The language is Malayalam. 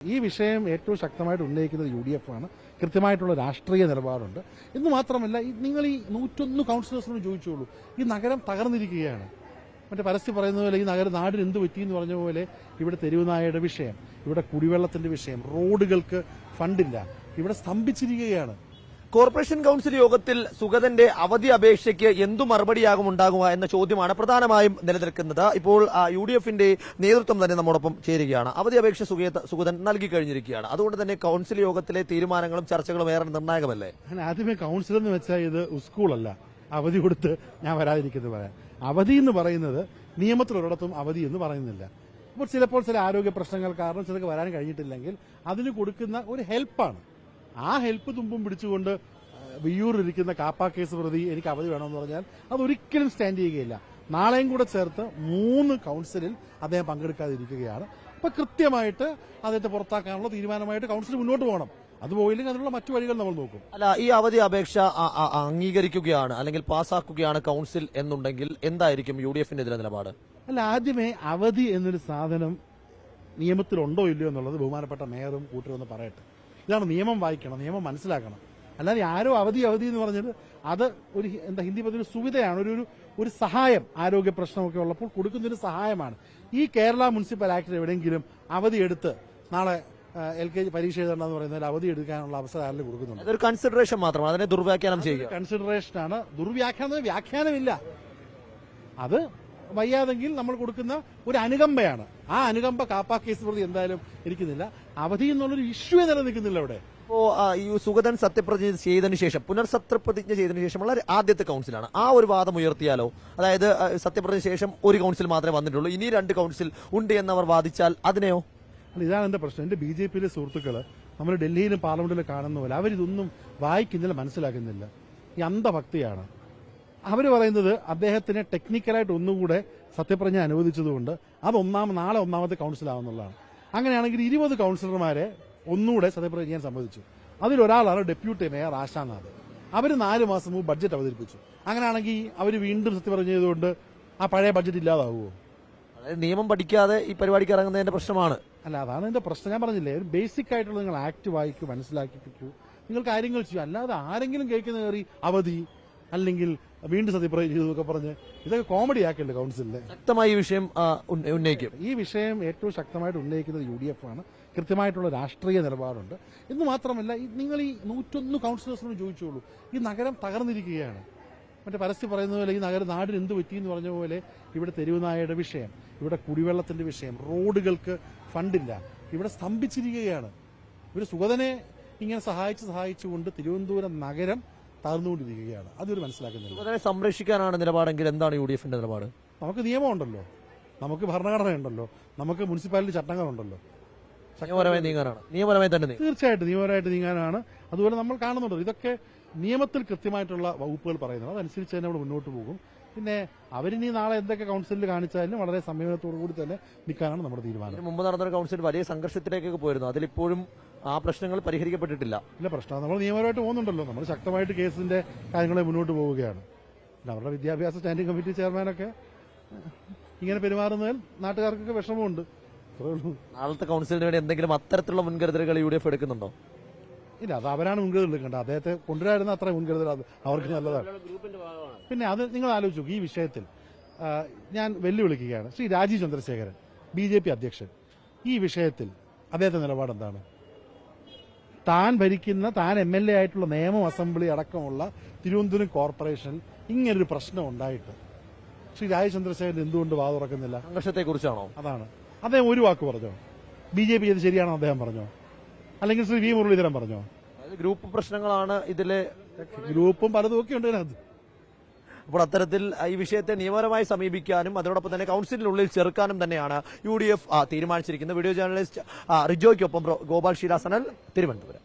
ഈ വിഷയം ഏറ്റവും ശക്തമായിട്ട് ഉന്നയിക്കുന്നത് UDF ആണ്. കൃത്യമായിട്ടുള്ള രാഷ്ട്രീയ നിലപാടുണ്ട്. എന്ന് മാത്രമല്ല, നിങ്ങൾ ഈ 101 കൗൺസിലേഴ്സിനോട് ചോദിച്ചോളൂ, ഈ നഗരം തകർന്നിരിക്കുകയാണ്. മറ്റേ പരസ്യം പറയുന്ന പോലെ ഈ നാടിന് എന്ത് പറ്റിയെന്ന് പറഞ്ഞ പോലെ ഇവിടെ തെരുവുനായയുടെ വിഷയം, ഇവിടെ കുടിവെള്ളത്തിന്റെ വിഷയം, റോഡുകൾക്ക് ഫണ്ടില്ല, ഇവിടെ സ്തംഭിച്ചിരിക്കുകയാണ്. കോർപ്പറേഷൻ കൌൺസിൽ യോഗത്തിൽ സുഗതന്റെ അവധി അപേക്ഷയ്ക്ക് എന്തു മറുപടിയാകും ഉണ്ടാകുക എന്ന ചോദ്യമാണ് പ്രധാനമായും നിലനിൽക്കുന്നത്. ഇപ്പോൾ UDFന്റെ നേതൃത്വം തന്നെ നമ്മോടൊപ്പം ചേരുകയാണ്. അവധി അപേക്ഷ സുഗതൻ നൽകി കഴിഞ്ഞിരിക്കുകയാണ്. അതുകൊണ്ട് തന്നെ കൌൺസിൽ യോഗത്തിലെ തീരുമാനങ്ങളും ചർച്ചകളും ഏറെ നിർണായകമല്ലേ? ആദ്യമേ കൌൺസിൽ എന്ന് വെച്ചാൽ ഇത് സ്കൂളല്ല, അവധി കൊടുത്ത് ഞാൻ വരാതിരിക്കുന്നത് പറയാം. അവധി എന്ന് പറയുന്നത് നിയമത്തിലൊരിടത്തും അവധി എന്ന് പറയുന്നില്ല. അപ്പോൾ ചിലപ്പോൾ ചില ആരോഗ്യ പ്രശ്നങ്ങൾ കാരണം ചിലർക്ക് വരാൻ കഴിഞ്ഞിട്ടില്ലെങ്കിൽ അതിന് കൊടുക്കുന്ന ഒരു ഹെൽപ്പാണ്. ആ ഹെൽപ്പ് തുമ്പും പിടിച്ചുകൊണ്ട് വിയ്യൂരിലിരിക്കുന്ന കാപ്പ കേസ് പ്രതി എനിക്ക് അവധി വേണമെന്ന് പറഞ്ഞാൽ അതൊരിക്കലും സ്റ്റാൻഡ് ചെയ്യുകയില്ല. നാളെയും കൂടെ ചേർത്ത് 3 കൌൺസിലിൽ അദ്ദേഹം പങ്കെടുക്കാതിരിക്കുകയാണ്. അപ്പൊ കൃത്യമായിട്ട് അദ്ദേഹത്തെ പുറത്താക്കാനുള്ള തീരുമാനമായിട്ട് കൌൺസിൽ മുന്നോട്ട് പോകണം. അത് പോയില്ലെങ്കിൽ അതിനുള്ള മറ്റു വഴികൾ നമ്മൾ നോക്കും. അല്ല, ഈ അവധി അപേക്ഷ അംഗീകരിക്കുകയാണ് അല്ലെങ്കിൽ പാസ്സാക്കുകയാണ് കൌൺസിൽ എന്നുണ്ടെങ്കിൽ എന്തായിരിക്കും UDFന്റെ നിലപാട്? അല്ല, ആദ്യമേ അവധി എന്നൊരു സാധനം നിയമത്തിലുണ്ടോ ഇല്ലയോ എന്നുള്ളത് ബഹുമാനപ്പെട്ട മേയറും കൂട്ടരും ഒന്ന് പറയട്ടെ. ഇതാണ് നിയമം വായിക്കണം, നിയമം മനസ്സിലാക്കണം. അല്ലാതെ ആരോ അവധി എന്ന് പറഞ്ഞത് അത് ഒരു ഹിന്ദി പദത്തിൽ സുവിധയാണ്, ഒരു സഹായം. ആരോഗ്യ പ്രശ്നമൊക്കെ ഉള്ളപ്പോൾ കൊടുക്കുന്നൊരു സഹായമാണ്. ഈ കേരള മുനിസിപ്പൽ ആക്ടിൽ എവിടെയെങ്കിലും അവധി എടുത്ത് നാളെ LKG പരീക്ഷ എഴുതണമെന്ന് പറയുന്നതിൽ അവധി എടുക്കാനുള്ള അവസരം ആരിലും കൊടുക്കുന്നുണ്ട്. അതൊരു കൺസിഡറേഷൻ മാത്രമാണ്, അതിനെ ദുർവ്യാഖ്യാനം ചെയ്യുക. കൺസിഡറേഷനാണ്, വ്യാഖ്യാനമില്ല. അത് വയ്യാതെങ്കിൽ നമ്മൾ കൊടുക്കുന്ന ഒരു അനുകമ്പയാണ്. ആ അനുകമ്പ കാപ്പ കേസ് പ്രതി എന്തായാലും ഇരിക്കുന്നില്ല. അവധി എന്നുള്ളൊരു ഇഷ്യൂ നിലനിൽക്കുന്നില്ല ഇവിടെ. ഇപ്പോ ഈ സുഗതൻ സത്യപ്രതിജ്ഞ ചെയ്തതിനു ശേഷം, പുനർസത്യപ്രതിജ്ഞ ചെയ്തതിനു ശേഷമുള്ള ആദ്യത്തെ കൌൺസിലാണ്. ആ ഒരു വാദം ഉയർത്തിയാലോ? അതായത് സത്യപ്രതിജ്ഞ ശേഷം ഒരു കൌൺസിൽ മാത്രമേ വന്നിട്ടുള്ളൂ, ഇനി 2 കൌൺസിൽ ഉണ്ട് എന്നവർ വാദിച്ചാൽ അതിനെയോ? ഇതാണ് എന്റെ പ്രശ്നം. എന്റെ BJPയിലെ സുഹൃത്തുക്കള് നമ്മൾ ഡൽഹിയിലും പാർലമെന്റിലും കാണുന്ന പോലെ അവരിതൊന്നും വായിക്കുന്നില്ല, മനസ്സിലാക്കുന്നില്ല. ഈ അന്ധഭക്തിയാണ്. അവർ പറയുന്നത് അദ്ദേഹത്തിന് ടെക്നിക്കലായിട്ട് ഒന്നുകൂടെ സത്യപ്രതിജ്ഞ അനുവദിച്ചതുകൊണ്ട് അത് നാളെ ഒന്നാമത്തെ കൌൺസിലാവുന്നുള്ളതാണ്. അങ്ങനെയാണെങ്കിൽ 20 കൌൺസിലർമാരെ ഒന്നുകൂടെ സത്യപ്രതിജ്ഞ ചെയ്യാൻ സമ്മതിച്ചു. അതിലൊരാളാണ് ഡെപ്യൂട്ടി മേയർ ആശാനാഥ്. അവർ 4 മാസം മുമ്പ് ബഡ്ജറ്റ് അവതരിപ്പിച്ചു. അങ്ങനെയാണെങ്കിൽ അവർ വീണ്ടും സത്യപ്രതിജ്ഞ ചെയ്തുകൊണ്ട് ആ പഴയ ബഡ്ജറ്റ് ഇല്ലാതാവുമോ? അതായത് നിയമം പഠിക്കാതെ ഈ പരിപാടിക്ക് ഇറങ്ങുന്നതിന്റെ പ്രശ്നമാണ്. അല്ല, അതാണ് എന്റെ പ്രശ്നം. ഞാൻ പറഞ്ഞില്ലേ, ഒരു ബേസിക് ആയിട്ടുള്ള നിങ്ങൾ ആക്ട് വായിക്കൂ, മനസ്സിലാക്കിപ്പിക്കൂ, നിങ്ങൾ കാര്യങ്ങൾ ചെയ്യൂ. അല്ലാതെ ആരെങ്കിലും കേൾക്കുന്ന കയറി അവധി അല്ലെങ്കിൽ വീണ്ടും സത്യപ്രതിജ്ഞ ചെയ്തൊക്കെ പറഞ്ഞ് ഇതൊക്കെ കോമഡി ആക്കല്ലേ കൌൺസിലിലെ. ശക്തമായി ഈ വിഷയം ഉന്നയിക്കും. ഈ വിഷയം ഏറ്റവും ശക്തമായിട്ട് ഉന്നയിക്കുന്നത് UDF ആണ്. കൃത്യമായിട്ടുള്ള രാഷ്ട്രീയ നിലപാടുണ്ട്. എന്ന് മാത്രമല്ല, നിങ്ങൾ ഈ 101 കൌൺസിലേഴ്സിനോട് ചോദിച്ചോളൂ, ഈ നഗരം തകർന്നിരിക്കുകയാണ്. മറ്റേ പരസ്യം പറയുന്ന പോലെ ഈ നാടിന് എന്ത് പറ്റിയെന്ന് പറഞ്ഞ പോലെ ഇവിടെ തെരുവുനായയുടെ വിഷയം, ഇവിടെ കുടിവെള്ളത്തിന്റെ വിഷയം, റോഡുകൾക്ക് ഫണ്ടില്ല, ഇവിടെ സ്തംഭിച്ചിരിക്കുകയാണ്. ഇവർ സുഗതനെ ഇങ്ങനെ സഹായിച്ചുകൊണ്ട് തിരുവനന്തപുരം നഗരം തകർന്നുകൊണ്ടിരിക്കുകയാണ്. അതൊരു മനസ്സിലാക്കുന്നില്ല. സുഗതനെ സംരക്ഷിക്കാനാണ് നിലപാടെങ്കിൽ എന്താണ് UDFന്റെ നിലപാട്? നമുക്ക് നിയമമുണ്ടല്ലോ, നമുക്ക് ഭരണഘടനയുണ്ടല്ലോ, നമുക്ക് മുനിസിപ്പാലിറ്റി ചട്ടങ്ങളുണ്ടല്ലോ. നിയമപരമായി തന്നെ തീർച്ചയായിട്ടും നിയമപരമായിട്ട് നീങ്ങാനാണ്. അതുപോലെ നമ്മൾ കാണുന്നുണ്ടോ, ഇതൊക്കെ നിയമത്തിൽ കൃത്യമായിട്ടുള്ള വകുപ്പുകൾ പറയുന്നത്, അതനുസരിച്ച് തന്നെ നമ്മൾ മുന്നോട്ട് പോകും. പിന്നെ അവരിനി നാളെ എന്തൊക്കെ കൌൺസിലിൽ കാണിച്ചാലും വളരെ സംയമനത്തോടു കൂടി തന്നെ നിൽക്കാനാണ് നമ്മുടെ തീരുമാനം. മുമ്പ് നടന്ന കൌൺസിൽ വലിയ സംഘർഷത്തിലേക്കൊക്കെ പോയിരുന്നു, അതിലിപ്പോഴും ആ പ്രശ്നങ്ങൾ പരിഹരിക്കപ്പെട്ടിട്ടില്ല. ഇല്ല, പ്രശ്നം നമ്മൾ നിയമപരമായിട്ട് പോകുന്നുണ്ടല്ലോ. നമ്മൾ ശക്തമായിട്ട് കേസിന്റെ കാര്യങ്ങളെ മുന്നോട്ട് പോവുകയാണ്. അവരുടെ വിദ്യാഭ്യാസ സ്റ്റാൻഡിംഗ് കമ്മിറ്റി ചെയർമാനൊക്കെ ഇങ്ങനെ പെരുമാറുന്നതിൽ നാട്ടുകാർക്കൊക്കെ വിഷമമുണ്ട്. നാളത്തെ കൌൺസിലിന് വേണ്ടി എന്തെങ്കിലും അത്തരത്തിലുള്ള മുൻകരുതലുകൾ UDF എടുക്കുന്നുണ്ടോ? ഇല്ല, അത് അവരാണ് മുൻകരുതൽ എടുക്കേണ്ടത്. അദ്ദേഹത്തെ കൊണ്ടുവരായിരുന്ന അത്ര മുൻകരുതൽ അവർക്ക് നല്ലതാണ്. പിന്നെ അത് നിങ്ങൾ ആലോചിച്ചു, ഈ വിഷയത്തിൽ ഞാൻ വെല്ലുവിളിക്കുകയാണ്. ശ്രീ രാജീവ് ചന്ദ്രശേഖരൻ, BJP അധ്യക്ഷൻ, ഈ വിഷയത്തിൽ അദ്ദേഹത്തിന്റെ നിലപാട് എന്താണ്? താൻ ഭരിക്കുന്ന, താൻ MLA ആയിട്ടുള്ള നിയമം അസംബ്ലി അടക്കമുള്ള തിരുവനന്തപുരം കോർപ്പറേഷൻ ഇങ്ങനൊരു പ്രശ്നം ഉണ്ടായിട്ട് ശ്രീ രാജീവ് ചന്ദ്രശേഖരൻ എന്തുകൊണ്ട് വാതുറക്കുന്നില്ല? സംഘർഷത്തെക്കുറിച്ചാണോ? അതാണ്. അദ്ദേഹം ഒരു വാക്ക് പറഞ്ഞോ? BJP ചെയ്ത് ശരിയാണോ അദ്ദേഹം പറഞ്ഞോ? അല്ലെങ്കിൽ ശ്രീ V മുരളീധരൻ പറഞ്ഞോ? ഗ്രൂപ്പ് പ്രശ്നങ്ങളാണ് ഇതിലെ. ഗ്രൂപ്പും പലതും ഒക്കെ ഉണ്ട് ഇതിനകത്ത്. അപ്പോൾ അത്തരത്തിൽ ഈ വിഷയത്തെ നിയമപരമായി സമീപിക്കാനും അതോടൊപ്പം തന്നെ കൌൺസിലിനുള്ളിൽ ചെറുക്കാനും തന്നെയാണ് UDF തീരുമാനിച്ചിരിക്കുന്നത്. വീഡിയോ ജേർണലിസ്റ്റ് റിജോയ്ക്കൊപ്പം ഗോപാൽ ഷിരാസനൽ, തിരുവനന്തപുരം.